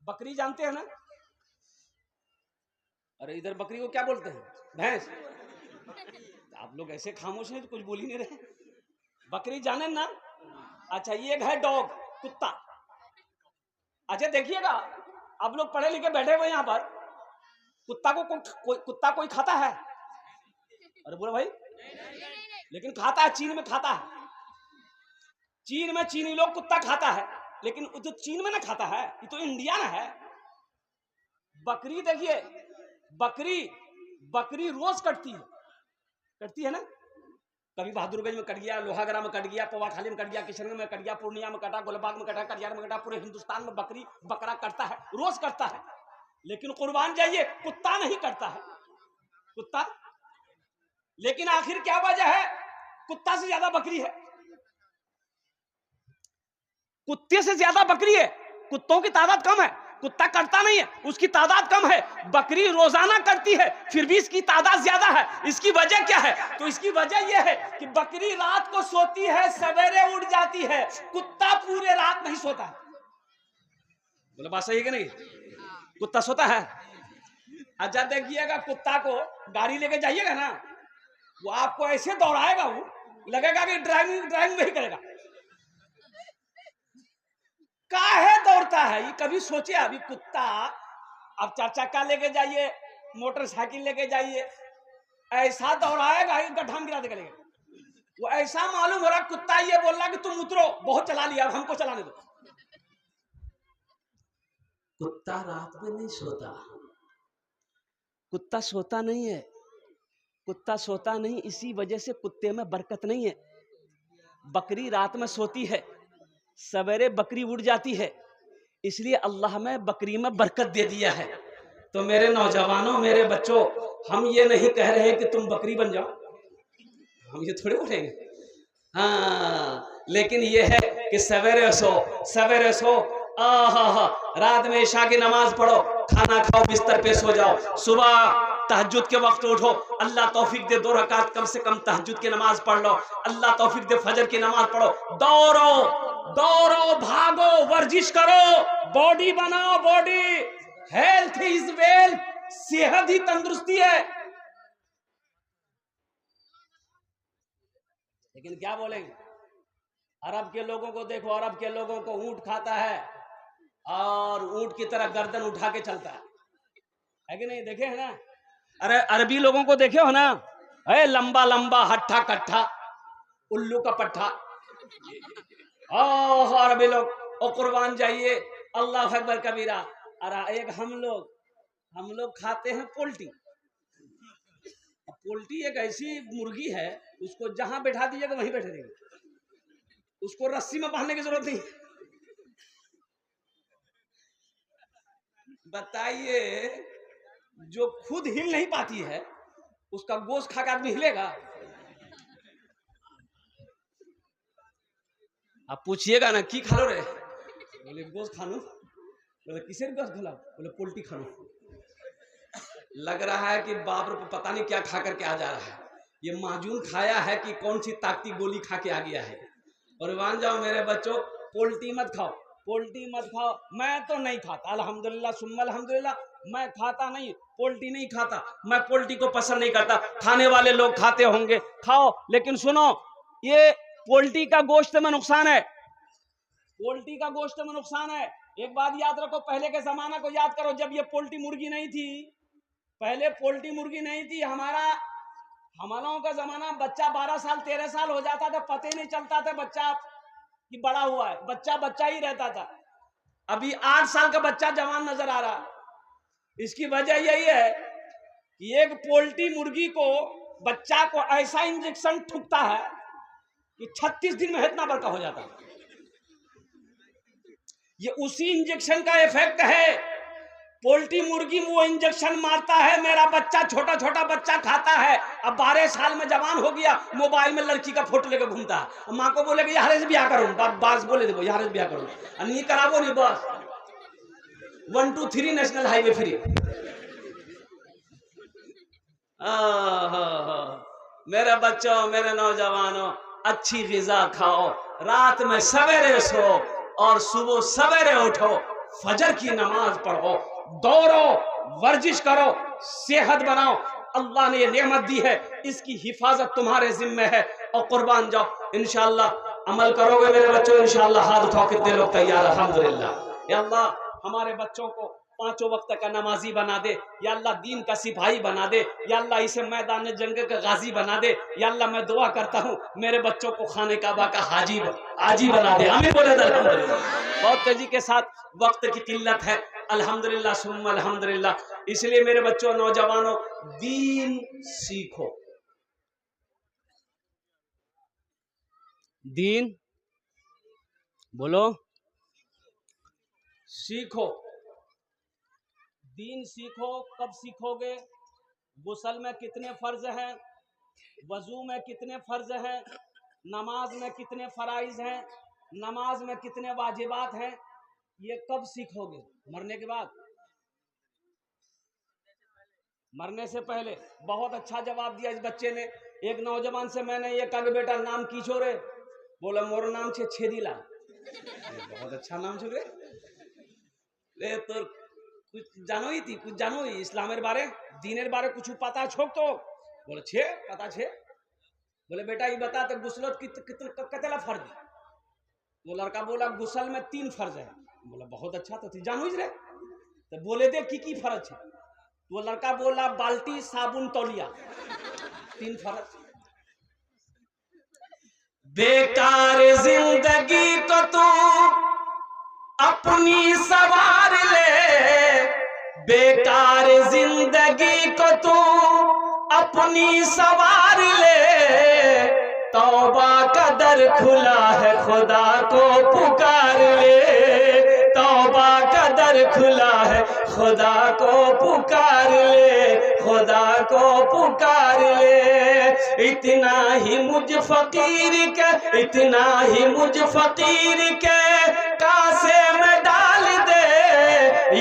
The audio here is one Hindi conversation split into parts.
बकरी जानते हैं ना? अरे इधर बकरी को क्या बोलते हैं? भैंस। आप लोग ऐसे खामोश हैं तो कुछ बोल ही नहीं रहे। बकरी जाने ना? अच्छा, ये है डॉग, कुत्ता। अच्छा देखिएगा, आप लोग पढ़े लिखे बैठे हुए यहाँ पर, कुत्ता को कुत्ता कोई खाता है? अरे बोलो भाई। लेकिन खाता है, चीन में खाता है। चीन में चीनी लोग कुत्ता खाता है, लेकिन जो चीन में ना खाता है, ये तो इंडिया ना है। बकरी देखिए, बकरी रोज कटती है ना। कभी बहादुरगंज में कट गया, लोहागड़ा में कट गया, पवाखाली में कट गया, किशनगंज में कट गया, पूर्णिया में कटा, गोलबाग में कटा, कटिहार में कटा। पूरे हिंदुस्तान में बकरा कटता है, रोज कटता है। लेकिन कुर्बान जाइए, कुत्ता नहीं कटता है, कुत्ता। लेकिन आखिर क्या वजह है? कुत्ता से ज्यादा बकरी है, कुत्ते से ज्यादा बकरी है। कुत्तों की तादाद कम है, कुत्ता कटता नहीं है, उसकी तादाद कम है। बकरी रोजाना करती है, फिर भी इसकी तादाद ज्यादा है। इसकी वजह क्या है? तो इसकी वजह यह है कि बकरी रात को सोती है, सवेरे उठ जाती है। कुत्ता पूरे रात नहीं सोता है। बोले बात सही है कि नहीं? कुत्ता सोता है। अच्छा देखिएगा, कुत्ता को गाड़ी लेके जाइएगा ना, वो आपको ऐसे दौड़ाएगा, वो लगेगा कि ड्राइविंग वही करेगा। काहे दौड़ता है ये कभी सोचे? अभी कुत्ता, अब 4 चक्का लेके जाइए, मोटरसाइकिल लेके जाइए, ऐसा दौड़ाएगा, गड्ढा में गिरा देगा। वो ऐसा मालूम हो रहा, कुत्ता ये बोल रहा कि तुम उतरो, बहुत चला लिया, अब हमको चलाने दो। कुत्ता रात में नहीं सोता, कुत्ता सोता नहीं है, कुत्ता सोता नहीं। इसी वजह से कुत्ते में बरकत नहीं है। बकरी रात में सोती है, सवेरे बकरी उड़ जाती है, इसलिए अल्लाह में बकरी में बरकत दे दिया है। तो मेरे नौजवानों, मेरे बच्चों, हम ये नहीं कह रहे हैं कि तुम बकरी बन जाओ, हम ये थोड़े बोलेंगे। हाँ, लेकिन ये है कि सवेरे सो, रात में ईशा की नमाज पढ़ो, खाना खाओ, बिस्तर पे सो जाओ, सुबह तहज्जुद के वक्त उठो, अल्लाह तौफीक दे 2 रकात कम से कम तहज्जुद की नमाज पढ़ लो, अल्लाह तौफीक दे फजर की नमाज पढ़ो, दौड़ो, भागो, वर्जिश करो, बॉडी बनाओ, बॉडी। हेल्थ इज वेल्थ, सेहत ही तंदुरुस्ती है। लेकिन क्या बोलेंगे? अरब के लोगों को देखो, अरब के लोगों को ऊंट खाता है और ऊंट की तरह गर्दन उठा के चलता है कि नहीं? देखे है ना? अरे अरबी लोगों को देखे हो ना, है लंबा लंबा, हट्ठा कट्ठा, उल्लू का पट्ठा। अरबी लोग, और कुर्बान जाइए, अल्लाह अकबर कबीरा। अरे एक हम लोग खाते हैं पोल्ट्री। पोल्ट्री एक ऐसी मुर्गी है, उसको जहां बैठा दीजिएगा वहीं बैठे रहेंगे, उसको रस्सी में बांधने की जरूरत नहीं। बताइए, जो खुद हिल नहीं पाती है, उसका गोश्त खा के आदमी हिलेगा? आप पूछिएगा ना, की खा लो रे? बोले गोश्त खानो। बोले किसे गोश्त खिलाओ? बोले पोल्ट्री खानो। लग रहा है कि बाप रे, पता नहीं क्या खा करके आ जा रहा है। ये माजून खाया है कि कौन सी ताकती गोली खा के आ गया है। और मान जाओ मेरे बच्चों, पोल्ट्री मत खाओ, पोल्ट्री मत खाओ। मैं तो नहीं खाता, अल्हम्दुलिल्लाह सुम्मा अल्हम्दुलिल्लाह, मैं खाता नहीं, पोल्ट्री नहीं खाता। मैं पोल्ट्री को पसंद नहीं करता। खाने वाले लोग खाते होंगे, खाओ, लेकिन सुनो, ये पोल्ट्री का गोश्त में नुकसान है, पोल्ट्री का गोश्त में नुकसान है। एक बात याद रखो, पहले के जमाना को याद करो, जब ये पोल्ट्री मुर्गी नहीं थी, पहले पोल्ट्री मुर्गी नहीं थी, हमारों का जमाना, बच्चा 12 साल 13 साल हो जाता था, पता ही नहीं चलता था बच्चा कि बड़ा हुआ है, बच्चा ही रहता था। अभी 8 साल का बच्चा जवान नजर आ रहा। इसकी वजह यही है कि एक पोल्ट्री मुर्गी को, बच्चा को ऐसा इंजेक्शन ठुकता है कि 36 दिन में इतना बड़का हो जाता है। ये उसी इंजेक्शन का इफेक्ट है। पोल्ट्री मुर्गी वो इंजेक्शन मारता है, मेरा बच्चा, छोटा छोटा बच्चा खाता है, अब 12 साल में जवान हो गया, मोबाइल में लड़की का फोटो लेकर घूमता है। माँ को बोले कि यार से ब्याह करूं, बास बोले देखो यार से ब्याह करूं, नहीं कराबो नहीं, बस 1 2 3 नेशनल हाईवे फ्री। मेरे बच्चों, मेरे नौजवानों, अच्छी ग़िज़ा खाओ, रात में सवेरे सो और सुबह सवेरे उठो, फजर की नमाज पढ़ो, दौड़ो, वर्जिश करो, सेहत बनाओ। अल्लाह ने ये नेमत दी है, इसकी हिफाजत तुम्हारे जिम्मे है। और कुर्बान जाओ, इंशाअल्लाह अमल करोगे मेरे बच्चों। इंशाअल्लाह हाथ उठाओ, कितने लोग तैयार? अल्हम्दुलिल्लाह। या अल्लाह हमारे बच्चों को पांचों वक्त का नमाजी बना दे। या अल्लाह दीन का सिपाही बना दे। या अल्लाह इसे मैदान जंग का गाजी बना दे। या अल्लाह मैं दुआ करता हूँ मेरे बच्चों को खाने काबा का हाजी बना दे। आमीन बोले अल्हम्दुलिल्लाह। बहुत तेजी के साथ, वक्त की किल्लत है। अल्हम्दुलिल्लाह सुम्मा अल्हम्दुलिल्लाह। इसलिए मेरे बच्चों, नौजवानों, दीन सीखो। दीन बोलो, सीखो। दीन सीखो। कब सीखोगे? गुस्ल में कितने फर्ज हैं, वजू में कितने फर्ज हैं, नमाज में कितने फराइज हैं, नमाज में कितने वाजिबात हैं, ये कब सीखोगे? मरने के बाद? मरने से पहले? बहुत अच्छा जवाब दिया इस बच्चे ने। एक नौजवान से मैंने ये कहा, बेटा नाम की छोरे? बोला मोर नाम छे छेदीलाल। बहुत अच्छा नाम छोरे। ले तो कुछ जानो ही थी, कुछ जानो ही इस्लामेर बारे, दीनेर बारे कुछ पता छोक तो? बोले छे पता छे। बोले बेटा ये बता तो गुस्लत कितना फर्ज? वो लड़का बोला गुस्ल में 3 फर्ज है। बोला बहुत अच्छा, तो जानो ही रे। तो बोले दे की फर्ज है? वो लड़का बोला बाल्टी, साबुन, तौलिया, 3 फर्ज। बेकार जिंदगी को तू अपनी सवार ले, बेकार जिंदगी को तू अपनी सवार ले, तौबा का दर खुला है खुदा को पुकार ले, तौबा का दर खुला है खुदा को पुकार ले, खुदा को पुकार ले। इतना ही मुझ फकीर के, इतना ही मुझ फकीर के कासे में डाल दे,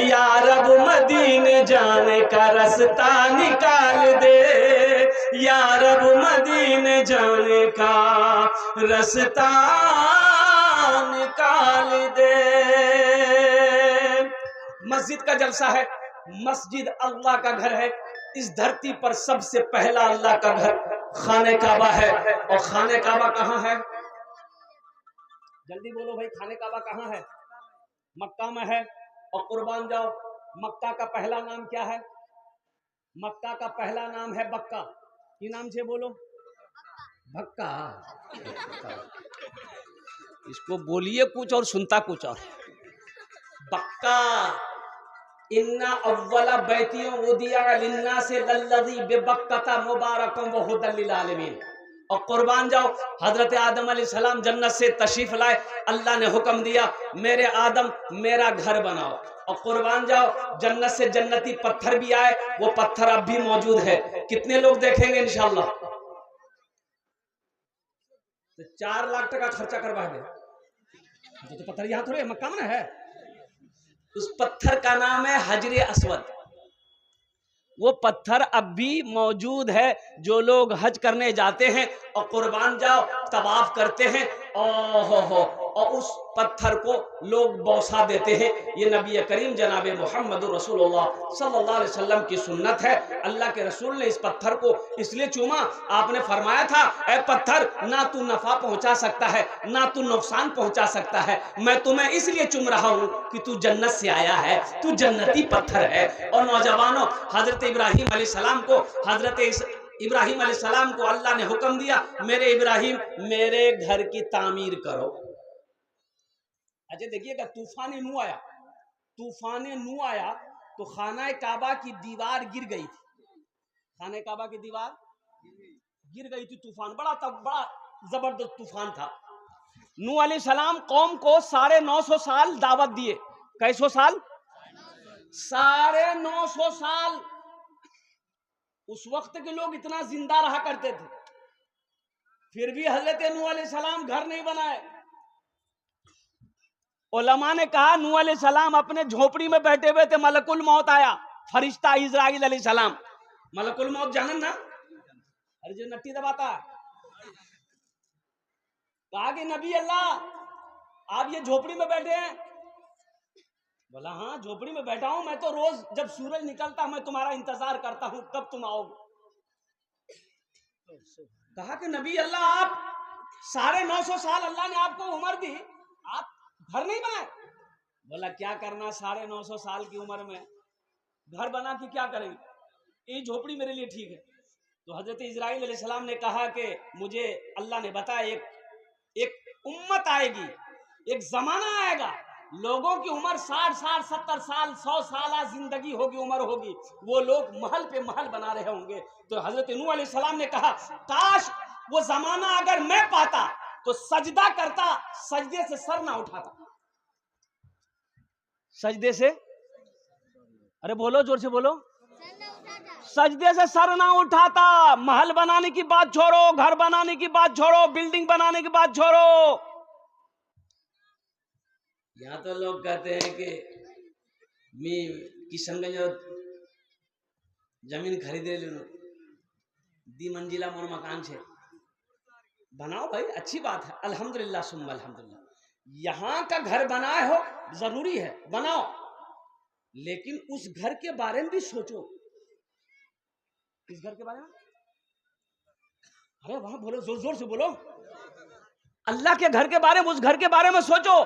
या रब मदीने जाने का रास्ता निकाल दे, या रब मदीने जाने का रास्ता निकाल दे। मस्जिद का जलसा है। मस्जिद अल्लाह का घर है। इस धरती पर सबसे पहला अल्लाह का घर खाने काबा है। और खाने काबा कहाँ है? जल्दी बोलो भाई, खाने काबा कहाँ है? मक्का में है। और कुर्बान जाओ, मक्का का पहला नाम क्या है? मक्का का पहला नाम है बक्का। की नाम से बोलो? भक्का। इसको बोलिए कुछ और सुनता कुछ और। बक्का। इन्ना अव्वला बैतियों उदिया लिन्ना से लल्लज़ी बेबक्कता मुबारकम व हुदल लिल आलमीन। और कुर्बान जाओ, हजरत आदम अलैहिस्सलाम जन्नत से तशरीफ लाए। अल्लाह ने हुक्म दिया मेरे आदम मेरा घर बनाओ। और कुर्बान जाओ, जन्नत से जन्नती पत्थर भी आए, वो पत्थर अब भी मौजूद है। कितने लोग देखेंगे इंशाअल्लाह? तो 4 लाख टका खर्चा करवा दे तो पत्थर यहाँ थोड़े मक्का में है। उस पत्थर का नाम है हजरे अस्वद। वो पत्थर अब भी मौजूद है। जो लोग हज करने जाते हैं और कुर्बान जाओ तवाफ करते हैं, और उस पत्थर को लोग बौसा देते हैं। ये नबी करीम जनाब मोहम्मद रसूलुल्लाह सल्लल्लाहु अलैहि वसल्लम की सुन्नत है। अल्लाह के रसूल ने इस पत्थर को इसलिए चूमा, आपने फरमाया था ए पत्थर, ना तू नफा पहुंचा सकता है ना तू नुकसान पहुंचा सकता है, मैं तुम्हें इसलिए चूम रहा हूं कि तू जन्नत से आया है, तू जन्नती पत्थर है। और नौजवानों, हजरत इब्राहिम अलैहिस्सलाम को इब्राहिम अलैहिस्सलाम को अल्लाह ने हुक्म दिया मेरे इब्राहिम मेरे घर की तामीर करो। अच्छा देखिएगा, तूफान नू आया तो खाना काबा की दीवार गिर गई थी। खाने काबा की दीवार गिर गई थी। तूफान बड़ा जबरदस्त तूफान था। नूह अलैहिस्सलाम कौम को 950 साल दावत दिए। कैसो साल? 950 साल। उस वक्त के लोग इतना जिंदा रहा करते थे, फिर भी हजरत नूह अलैहिस्सलाम घर नहीं बनाए। उलमा ने कहा नूह अलैहिस्सलाम अपने झोपड़ी में बैठे हुए थे, मलकुल मौत आया, फरिश्ता इजराइल अलैहिस्सलाम। मलकुल मौत जानन ना? अरे जो नट्टी दबाता है। कहा कि नबी अल्लाह आप ये झोपड़ी में बैठे हैं। बोला हाँ झोपड़ी में बैठा हूं मैं तो, रोज जब सूरज निकलता मैं तुम्हारा इंतजार करता हूं कब तुम आओगे। कहा कि नबी अल्लाह आप 950 साल अल्लाह ने आपको उम्र दी, आप घर नहीं बनाए। बोला क्या करना 950 साल की उम्र में घर बना के क्या करेंगे, ये झोपड़ी मेरे लिए ठीक है। तो हजरत इजराइल अलैहिस्सलाम ने कहा कि मुझे अल्लाह ने बताया एक उम्मत आएगी, एक जमाना आएगा, लोगों की उम्र 60 70 साल 100 साल जिंदगी होगी, उम्र होगी, वो लोग महल पे महल बना रहे होंगे। तो हजरत नूह अलैहिस्सलाम ने कहा काश वो जमाना अगर मैं पाता तो सजदा करता, सजदे से सर ना उठाता, सजदे से, अरे बोलो जोर से बोलो, सजदे से सर ना उठाता। महल बनाने की बात छोड़ो, घर बनाने की बात छोड़ो, बिल्डिंग बनाने की बात छोड़ो। यहाँ तो लोग कहते हैं कि मैं किशनगंज जमीन खरीदे ले, 2 मंजिला मोर मकान छे, बनाओ भाई अच्छी बात है, अल्हम्दुलिल्लाह सुम्मा अल्हम्दुलिल्लाह। यहाँ का घर बनाए हो जरूरी है, बनाओ, लेकिन उस घर के बारे में भी सोचो। किस घर के बारे में? अरे वहां बोलो, जोर जोर से बोलो, अल्लाह के घर के बारे में, उस घर के बारे में सोचो।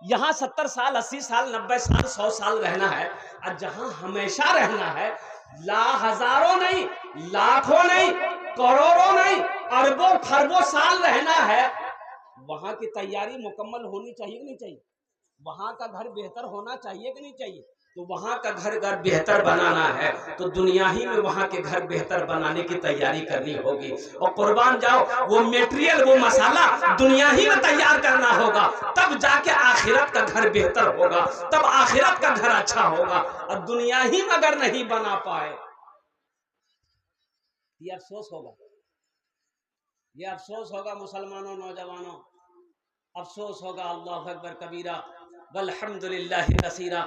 यहाँ 70 साल 80 साल 90 साल 100 साल रहना है, और जहां हमेशा रहना है, हजारों नहीं, लाखों नहीं, करोड़ों नहीं, अरबों खरबों साल रहना है, वहां की तैयारी मुकम्मल होनी चाहिए कि नहीं चाहिए? वहां का घर बेहतर होना चाहिए कि नहीं चाहिए? तो वहां का घर बेहतर बनाना है तो दुनिया ही में वहां के घर बेहतर बनाने की तैयारी करनी होगी। और कुर्बान जाओ, वो मटेरियल, वो मसाला दुनिया ही में तैयार करना होगा, तब जाके आखिरत का घर बेहतर होगा, तब आखिरत का घर अच्छा होगा। और दुनिया ही में अगर नहीं बना पाए, ये अफसोस होगा, ये अफसोस होगा मुसलमानों, नौजवानों, अफसोस होगा। अल्लाह अकबर कबीरा वल्हम्दुलिल्लाहि कसीरा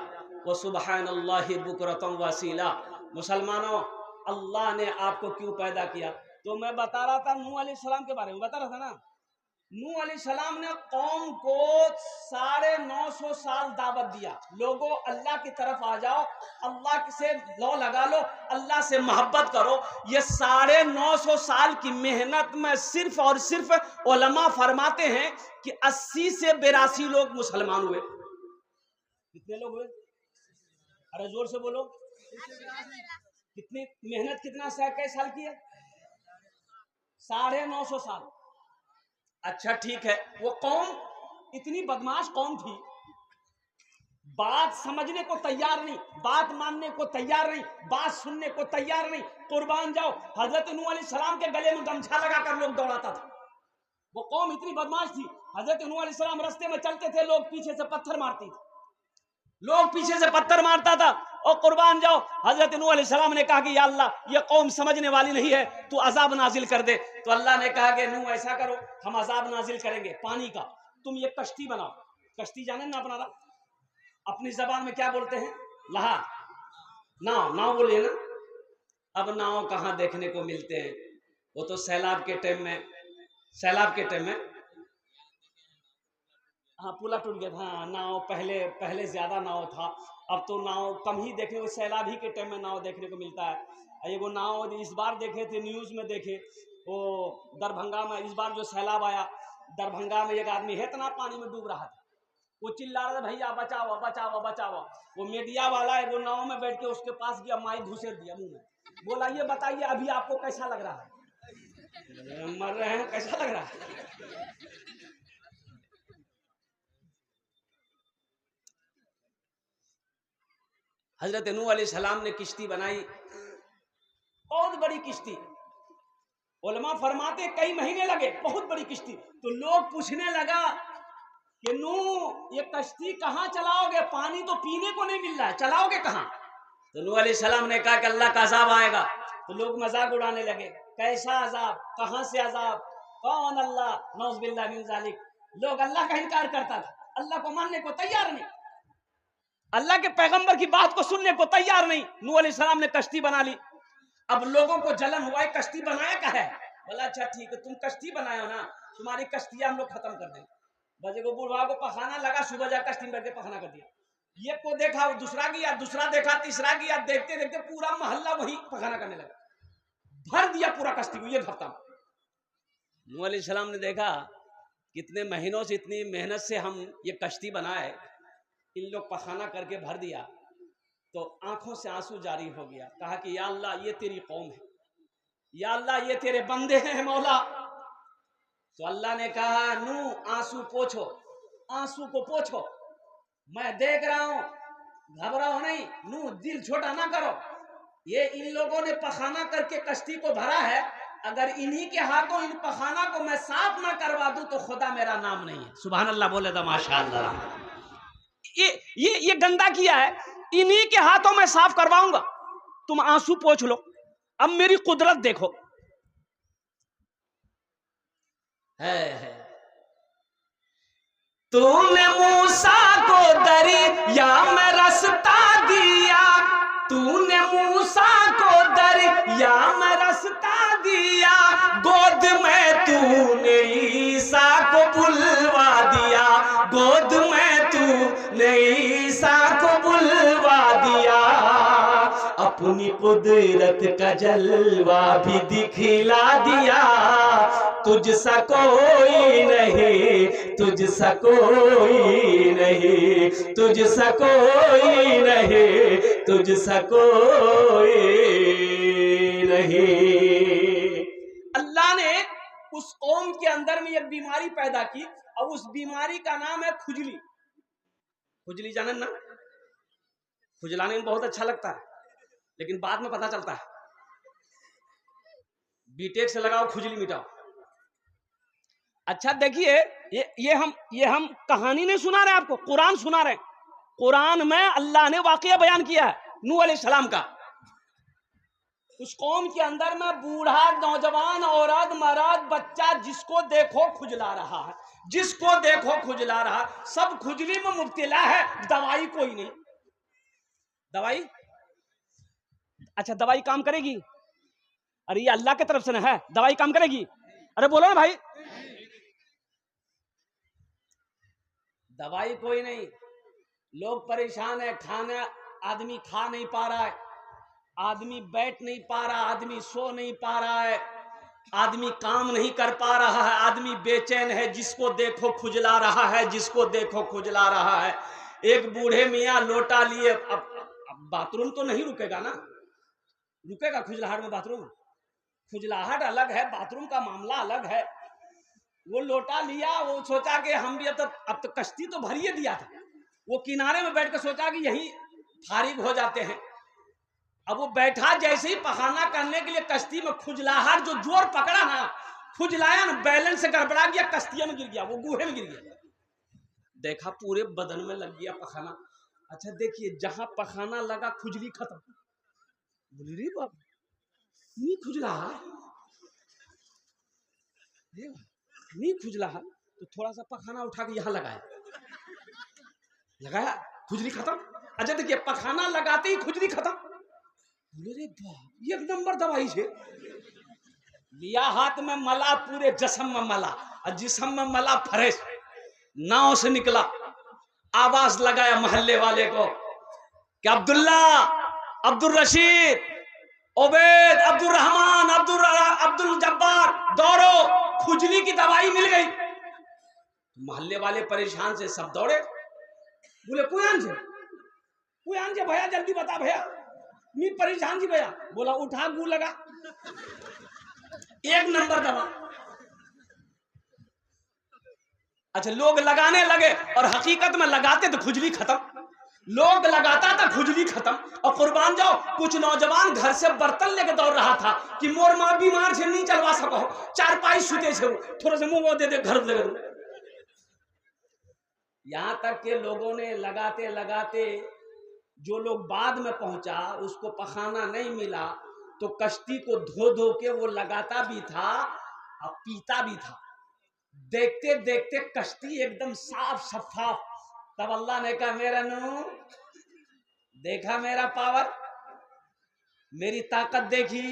व सुबहानल्लाहि बुकरतम वसीला। मुसलमानों, अल्लाह ने आपको क्यों पैदा किया? तो मैं बता रहा था नूह अलैहिस्सलाम के बारे में, बता रहा था ना। नूह अलैहिस्सलाम ने कौम को 950 साल दावत दिया, लोगों अल्लाह की तरफ आ जाओ, अल्लाह से लो लगा लो, अल्लाह से मोहब्बत करो। ये 950 साल की मेहनत में सिर्फ और सिर्फ उलमा फरमाते हैं कि 80 से 82 लोग मुसलमान हुए। कितने लोग हुए? अरे जोर से बोलो, कितनी मेहनत, कितना कई साल की है? 950 साल। अच्छा ठीक है, वो कौम इतनी बदमाश कौम थी, बात समझने को तैयार नहीं, बात मानने को तैयार नहीं, बात सुनने को तैयार नहीं। कुर्बान जाओ, हजरत नूह अलैहिस्सलाम के गले में गमछा लगाकर लोग दौड़ाता था। वो कौम इतनी बदमाश थी, हजरत नूह अलैहिस्सलाम रास्ते में चलते थे, लोग पीछे से पत्थर मारती थी, लोग पीछे से पत्थर मारता था। और कुर्बान जाओ, हजरत नूह अलैहिस्सलाम ने कहा कि या अल्लाह, ये कौम समझने वाली नहीं है, तू अजाब नाजिल कर दे। तो अल्लाह ने कहा कि नूह ऐसा करो, हम अजाब नाजिल करेंगे पानी का, तुम ये कश्ती बनाओ। कश्ती जाने ना अपना, अपनी जबान में क्या बोलते हैं? लहा, नाव, नाव बोलिए ना। अब नाव कहाँ देखने को मिलते हैं? वो तो सैलाब के टाइम में, सैलाब के टाइम में, हाँ पुला टूट गया था। हाँ, नाव पहले ज्यादा नाव था, अब तो नाव कम ही देखने को, सैलाब ही के टाइम में नाव देखने को मिलता है। वो नाव इस बार देखे थे, न्यूज में देखे, वो दरभंगा में इस बार जो सैलाब आया, दरभंगा में एक आदमी है इतना पानी में डूब रहा था, वो चिल्ला रहा था भैया बचाओ बचाओ बचाओ। वो मीडिया वाला है, वो नाव में बैठ के उसके पास गया, माइक घुसेड़ दिया मुंह में, बोला ये बताइए अभी आपको कैसा लग रहा है? मर रहे हैं, कैसा लग रहा है? हजरत नूह अलैहिस्सलाम ने किश्ती बनाई, बहुत बड़ी किश्ती, उलमा फरमाते कई महीने लगे, बहुत बड़ी किश्ती। तो लोग पूछने लगा कि नूह ये कश्ती कहाँ चलाओगे, पानी तो पीने को नहीं मिल रहा है, चलाओगे कहाँ? तो नूह अलैहिस्सलाम ने कहा कि अल्लाह का अजाब आएगा। तो लोग मजाक उड़ाने लगे, कैसा अजाब, कहाँ से अजाब, कौन अल्लाह, नौज़ुबिल्लाह मिन ज़ालिक। लोग अल्लाह का इनकार करता था, अल्लाह को मानने को तैयार नहीं, अल्लाह के पैगंबर की बात को सुनने को तैयार नहीं। नूह अलैहिस्सलाम ने कश्ती बना ली। अब लोगों को जलन हुआ, कश्ती बनाया क्या है? बोला अच्छा ठीक है, तुम कश्ती बनाए हो ना, तुम्हारी कश्तियां हम लोग खत्म कर देंगे। बजे को बुढ़वा को पखाना लगा, सुबह जा कश्ती में बैठ के पखाना कर दिया। ये को देखा, वो दूसरा गया, दूसरा देखा, तीसरा गया, देखते देखते पूरा मोहल्ला वही पखाना करने लगा, भर दिया पूरा कश्ती को एक हफ्ता में। नूह अलैहिस्सलाम ने देखा कितने महीनों से, इतनी मेहनत से हम ये कश्ती बनाए, इन लोग पखाना करके भर दिया, तो आंखों से आंसू जारी हो गया। कहा कि या अल्लाह ये तेरी कौम है, या अल्लाह ये तेरे बंदे हैं मौला। तो अल्लाह ने कहा नूह आंसू पोछो, आंसू को पोछो, मैं देख रहा हूं, घबराओ नहीं। नूह दिल छोटा ना करो, ये इन लोगों ने पखाना करके कश्ती को भरा है, अगर इन्हीं के हाथों इन पखाना को मैं साफ ना करवा दूं तो खुदा मेरा नाम नहीं है। सुभान अल्लाह बोले तो माशाअल्लाह। ये गंदा किया है, इन्हीं के हाथों में साफ करवाऊंगा, तुम आंसू पोंछ लो, अब मेरी कुदरत देखो। है तूने मूसा को दरिया में रास्ता दिया, तूने मूसा को दरिया में रास्ता दिया, गोद में तूने ईसा को बुलवा दिया, गोद में तूने ईसा को बुलवा दिया, अपनी कुदरत का जलवा भी दिखला दिया, तुझसा कोई नहीं, तुझसा कोई नहीं, तुझसा कोई नहीं, तुझसा कोई नहीं। अल्लाह ने उस कौम के अंदर में एक बीमारी पैदा की, और उस बीमारी का नाम है खुजली। खुजली जानन ना, खुजलाने में बहुत अच्छा लगता है, लेकिन बाद में पता चलता है। बीटेक से लगाओ खुजली मिटाओ। अच्छा देखिए, ये हम कहानी नहीं सुना रहे आपको, कुरान सुना रहे। कुरान में अल्लाह ने वाकया बयान किया है नूह अलैहिस्सलाम का। उस कौम के अंदर में बूढ़ा, नौजवान, औरत, मर्द, बच्चा, जिसको देखो खुजला रहा है, जिसको देखो खुजला रहा, सब खुजली में मुब्तला है, दवाई कोई नहीं। दवाई, अच्छा दवाई काम करेगी? अरे ये अल्लाह की तरफ से ना है, दवाई काम करेगी? अरे बोलो ना भाई, दवाई कोई नहीं। लोग परेशान है, खाना आदमी खा नहीं पा रहा है, आदमी बैठ नहीं पा रहा, आदमी सो नहीं पा रहा है, आदमी काम नहीं कर पा रहा है, आदमी बेचैन है, जिसको देखो खुजला रहा है, जिसको देखो खुजला रहा है। एक बूढ़े मियाँ लोटा लिए, अब बाथरूम तो नहीं रुकेगा ना, रुकेगा खुजलाहट में? बाथरूम, खुजलाहट अलग है, बाथरूम का मामला अलग है। वो लोटा लिया, वो सोचा कि हम भी अब तो कश्ती तो भर ही दिया था, वो किनारे में बैठ कर सोचा कि यही फारिग हो जाते हैं। अब वो बैठा, जैसे ही पखाना करने के लिए कश्ती में खुजलाहट जो जोर पकड़ा ना, खुजलाया ना, बैलेंस से गड़बड़ा गया, कश्तियों में गिर गया, वो गुहे में गिर गया। देखा पूरे बदन में लग गया पखाना। अच्छा देखिए, जहां पखाना लगा खुजली खत्म। बोले रे बाप, नहीं खुजला, नहीं खुजला, तो थोड़ा सा पखाना उठा के यहां लगाया, लगाया, खुजली खत्म। अच्छा देखिए, पखाना लगाते ही खुजली खत्म। बोले रे बाप, एक नंबर दवाई है। लिया हाथ में, मला, पूरे जिस्म में मला, और जिस्म में मला फ्रेश, नाव से निकला, आवाज लगाया मोहल्ले वाले को कि अब्दुल्ला, अब्दुल रशीद, ओबेद, अब्दुल रहमान, अब्दुल जब्बार, दौड़ो, खुजली की दवाई मिल गई। मोहल्ले वाले परेशान से सब दौड़े। बोले कुयान से भैया जल्दी बता भैया, मी परेशान जी भैया। बोला उठा, गू लगा, एक नंबर दवा। अच्छा, लोग लगाने लगे, और हकीकत में लगाते तो खुजली खत्म, लोग लगाता था खुजली खत्म। और कुर्बान जाओ, कुछ नौजवान घर से बर्तन लेके दौड़ रहा था कि मोर माँ बीमार से नहीं चलवा सको, चारपाई सूते से थोड़ा सा मुंह दे दे, घर दे दे। यहां तक के लोगों ने लगाते लगाते, जो लोग बाद में पहुंचा उसको पखाना नहीं मिला, तो कश्ती को धो धो के वो लगाता भी था और पीता भी था। देखते देखते कश्ती एकदम साफ शफाफ। तब अल्लाह ने कहा, मेरा नूह, देखा मेरा पावर, मेरी ताकत देखी,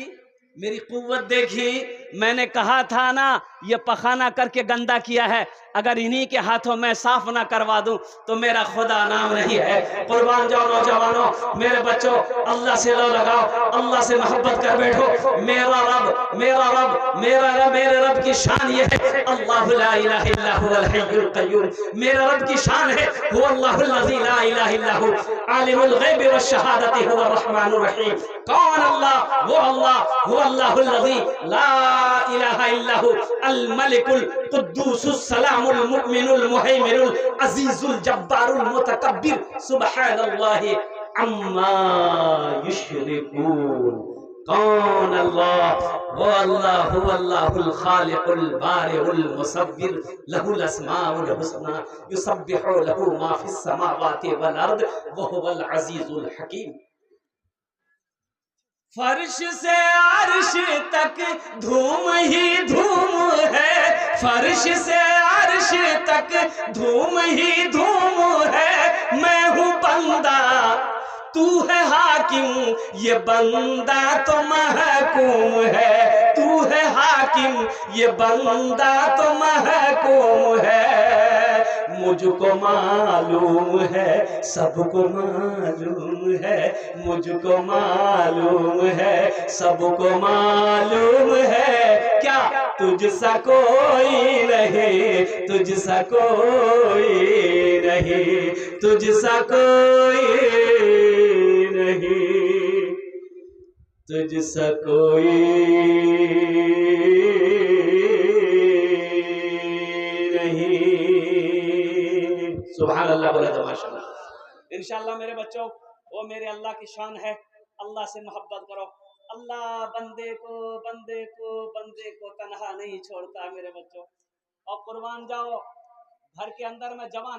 मेरी कुव्वत देखी, मैंने कहा था ना ये पखाना करके गंदा किया है, अगर इन्हीं के हाथों में साफ ना करवा दूं तो मेरा खुदा नाम नहीं है। कुर्बान जाओ नौजवानों, मेरे बच्चों, अल्लाह से लो लगाओ, अल्लाह से मोहब्बत कर बैठो। मेरा रब, मेरा रब, मेरा रब, मेरे रब की शान ये है, अल्लाह ला इलाहा इल्ला हुवल हय्युल कय्यूम। मेरे रब की शान है हुवल्लाहुल लज़ी ला इलाहा इल्ला हु आलिमुल गैबि वश शहादति हुवर रहमानुर रहीम। कौन अल्लाह? वो अल्लाह हुवल्लाहुल लज़ी ला इलाहा इल्ला हु अल मलिकुल कुद्दूसुस सलामुल मुमिनुल मुहैमिनुल अजीजुल जब्बारुल मुतकब्बिर सुब्हानल्लाहि अम्मा युश्रिकून। कौन अल्लाह? वो अल्लाह हुवल्लाहुल खालिकुल बारिउल मुसव्विर लहुल अस्माउल हुस्ना युसब्बिहु लहु मा फिस समावाति वल अर्द व हुवल अजीजुल हकीम। फर्श से अर्श तक धूम ही धूम है, फर्श से अर्श तक धूम ही धूम है। मैं हूँ बंदा तू है हाकिम, ये बंदा तो महकूम है। तू है हाकिम, ये बंदा तो महकूम है। मुझको मालूम है, सबको मालूम है, मुझको मालूम है, सबको मालूम है। क्या तुझसा कोई नहीं, तुझसा कोई नहीं, तुझसा कोई नहीं, तुझसा कोई नहीं। सुभान अल्लाह बोला तो माशाअल्लाह। इंशाअल्लाह मेरे बच्चों, वो मेरे अल्लाह की शान है, अल्लाह से मोहब्बत करो। अल्लाह बंदे को तन्हा नहीं छोड़ता मेरे बच्चों। और कुर्बान जाओ, घर के अंदर में जवान